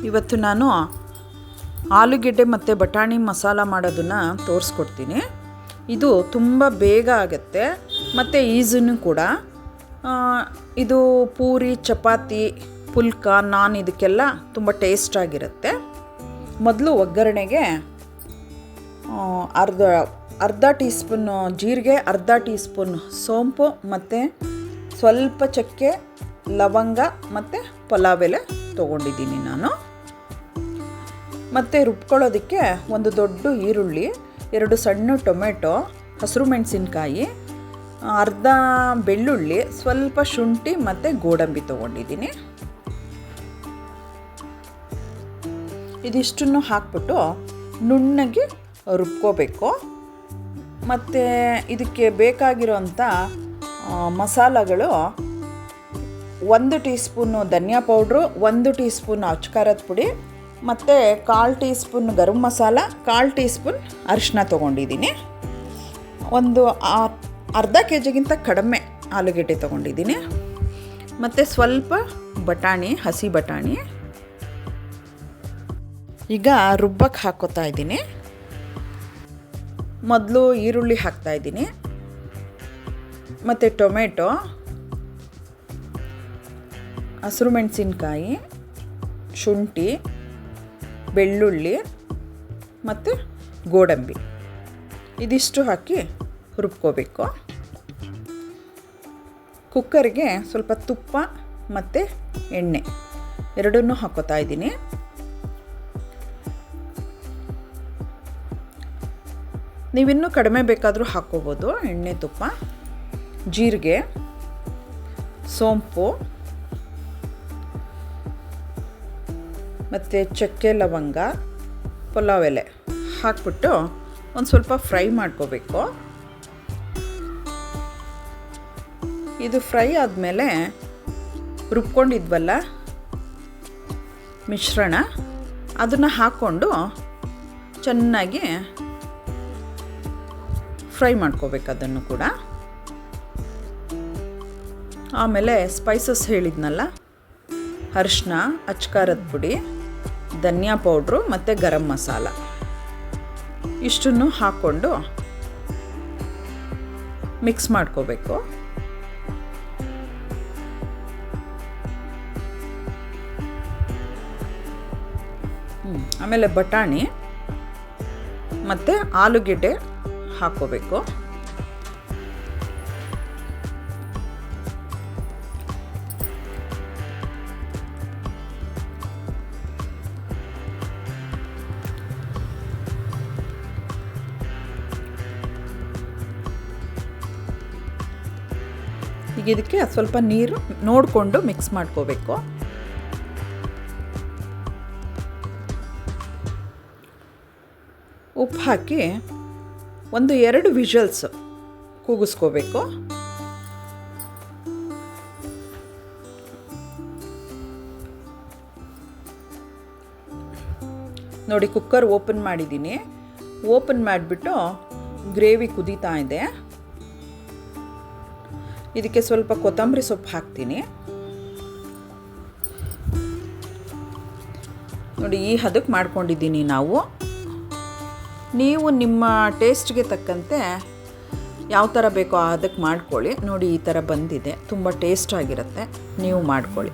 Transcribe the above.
ಇವತ್ತು ನಾನು ಆಲೂಗೆಡ್ಡೆ ಮತ್ತು ಬಟಾಣಿ ಮಸಾಲ ಮಾಡೋದನ್ನು ತೋರಿಸ್ಕೊಡ್ತೀನಿ. ಇದು ತುಂಬ ಬೇಗ ಆಗುತ್ತೆ ಮತ್ತು ಈಸಿನೂ ಕೂಡ. ಇದು ಪೂರಿ, ಚಪಾತಿ, ಪುಲ್ಕ, ನಾನ್ ಇದಕ್ಕೆಲ್ಲ ತುಂಬ ಟೇಸ್ಟಾಗಿರುತ್ತೆ. ಮೊದಲು ಒಗ್ಗರಣೆಗೆ ಅರ್ಧ ಟೀ ಸ್ಪೂನ್ ಜೀರಿಗೆ, ಅರ್ಧ ಟೀ ಸ್ಪೂನ್ ಸೋಂಪು ಮತ್ತು ಸ್ವಲ್ಪ ಚಕ್ಕೆ, ಲವಂಗ ಮತ್ತು ಪಲಾವ್ ಎಲೆ ತೊಗೊಂಡಿದ್ದೀನಿ ನಾನು. ಮತ್ತು ರುಬ್ಕೊಳ್ಳೋದಕ್ಕೆ ಒಂದು ದೊಡ್ಡ ಈರುಳ್ಳಿ, 2 ಸಣ್ಣ ಟೊಮೆಟೊ, ಹಸಿರು ಮೆಣಸಿನ್ಕಾಯಿ, ಅರ್ಧ ಬೆಳ್ಳುಳ್ಳಿ, ಸ್ವಲ್ಪ ಶುಂಠಿ ಮತ್ತು ಗೋಡಂಬಿ ತೊಗೊಂಡಿದ್ದೀನಿ. ಇದಿಷ್ಟನ್ನು ಹಾಕ್ಬಿಟ್ಟು ನುಣ್ಣಗೆ ರುಬ್ಕೋಬೇಕು. ಮತ್ತು ಇದಕ್ಕೆ ಬೇಕಾಗಿರೋಂಥ ಮಸಾಲಗಳು 1 ಟೀ ಸ್ಪೂನು ಧನಿಯಾ ಪೌಡ್ರು, 1 ಟೀ ಸ್ಪೂನ್ ಅಚ್ಕಾರದ ಪುಡಿ ಮತ್ತು 1/4 tea spoon garam masala, 1/4 tea spoon ಅರಿಶಿನ ತೊಗೊಂಡಿದ್ದೀನಿ. ಒಂದು ಅರ್ಧ ಕೆ ಜಿಗಿಂತ ಕಡಿಮೆ ಆಲೂಗೆಡ್ಡೆ ತೊಗೊಂಡಿದ್ದೀನಿ. ಮತ್ತು ಸ್ವಲ್ಪ ಬಟಾಣಿ, ಹಸಿ ಬಟಾಣಿ. ಈಗ ರುಬ್ಬಕ್ಕೆ ಹಾಕ್ಕೋತಾ ಇದ್ದೀನಿ. ಮೊದಲು ಈರುಳ್ಳಿ ಹಾಕ್ತಾಯಿದ್ದೀನಿ, ಮತ್ತು ಟೊಮೆಟೊ, ಹಸಿರು ಮೆಣಸಿನ್ಕಾಯಿ, ಶುಂಠಿ, ಬೆಳ್ಳುಳ್ಳಿ ಮತ್ತು ಗೋಡಂಬಿ ಇದಿಷ್ಟು ಹಾಕಿ ರುಬ್ಕೋಬೇಕು. ಕುಕ್ಕರ್ಗೆ ಸ್ವಲ್ಪ ತುಪ್ಪ ಮತ್ತು ಎಣ್ಣೆ ಎರಡನ್ನೂ ಹಾಕ್ಕೋತಾ ಇದ್ದೀನಿ. ನೀವಿನ್ನೂ ಕಡಿಮೆ ಬೇಕಾದರೂ ಹಾಕ್ಕೋಬೋದು. ಎಣ್ಣೆ, ತುಪ್ಪ, ಜೀರಿಗೆ, ಸೋಂಪು ಮತ್ತು ಚಕ್ಕೆ, ಲವಂಗ, ಪಲಾವ್ ಎಲೆ ಹಾಕ್ಬಿಟ್ಟು ಒಂದು ಸ್ವಲ್ಪ ಫ್ರೈ ಮಾಡ್ಕೋಬೇಕು. ಇದು ಫ್ರೈ ಆದಮೇಲೆ ರುಬ್ಕೊಂಡಿದ್ವಲ್ಲ ಮಿಶ್ರಣ, ಅದನ್ನು ಹಾಕ್ಕೊಂಡು ಚೆನ್ನಾಗಿ ಫ್ರೈ ಮಾಡ್ಕೋಬೇಕು ಅದನ್ನು ಕೂಡ. ಆಮೇಲೆ ಸ್ಪೈಸಸ್ ಹೇಳಿದ್ನಲ್ಲ, ಅರಿಶಿನ, ಅಚ್ಕಾರದ ಪುಡಿ, ಧನಿಯಾ ಪೌಡ್ರು ಮತ್ತು ಗರಂ ಮಸಾಲ ಇಷ್ಟನ್ನು ಹಾಕ್ಕೊಂಡು ಮಿಕ್ಸ್ ಮಾಡ್ಕೋಬೇಕು. ಆಮೇಲೆ ಬಟಾಣಿ ಮತ್ತು ಆಲೂಗೆಡ್ಡೆ ಹಾಕ್ಕೋಬೇಕು. ಈಗ ಇದಕ್ಕೆ ಸ್ವಲ್ಪ ನೀರು ನೋಡಿಕೊಂಡು ಮಿಕ್ಸ್ ಮಾಡ್ಕೋಬೇಕು. ಉಪ್ಪು ಹಾಕಿ 1-2 ವಿಷಲ್ಸ್ ಕೂಗಿಸ್ಕೋಬೇಕು. ನೋಡಿ, ಕುಕ್ಕರ್ ಓಪನ್ ಮಾಡಿದ್ದೀನಿ. ಓಪನ್ ಮಾಡಿಬಿಟ್ಟು ಗ್ರೇವಿ ಕುದೀತಾ ಇದೆ. ಇದಕ್ಕೆ ಸ್ವಲ್ಪ ಕೊತ್ತಂಬರಿ ಸೊಪ್ಪು ಹಾಕ್ತೀನಿ. ನೋಡಿ, ಈ ಹದಕ್ಕೆ ಮಾಡ್ಕೊಂಡಿದ್ದೀನಿ ನಾವು. ನೀವು ನಿಮ್ಮ ಟೇಸ್ಟ್ಗೆ ತಕ್ಕಂತೆ ಯಾವ ಥರ ಬೇಕೋ ಅದಕ್ಕೆ ಮಾಡ್ಕೊಳ್ಳಿ. ನೋಡಿ, ಈ ಥರ ಬಂದಿದೆ, ತುಂಬ ಟೇಸ್ಟಾಗಿರುತ್ತೆ. ನೀವು ಮಾಡ್ಕೊಳ್ಳಿ.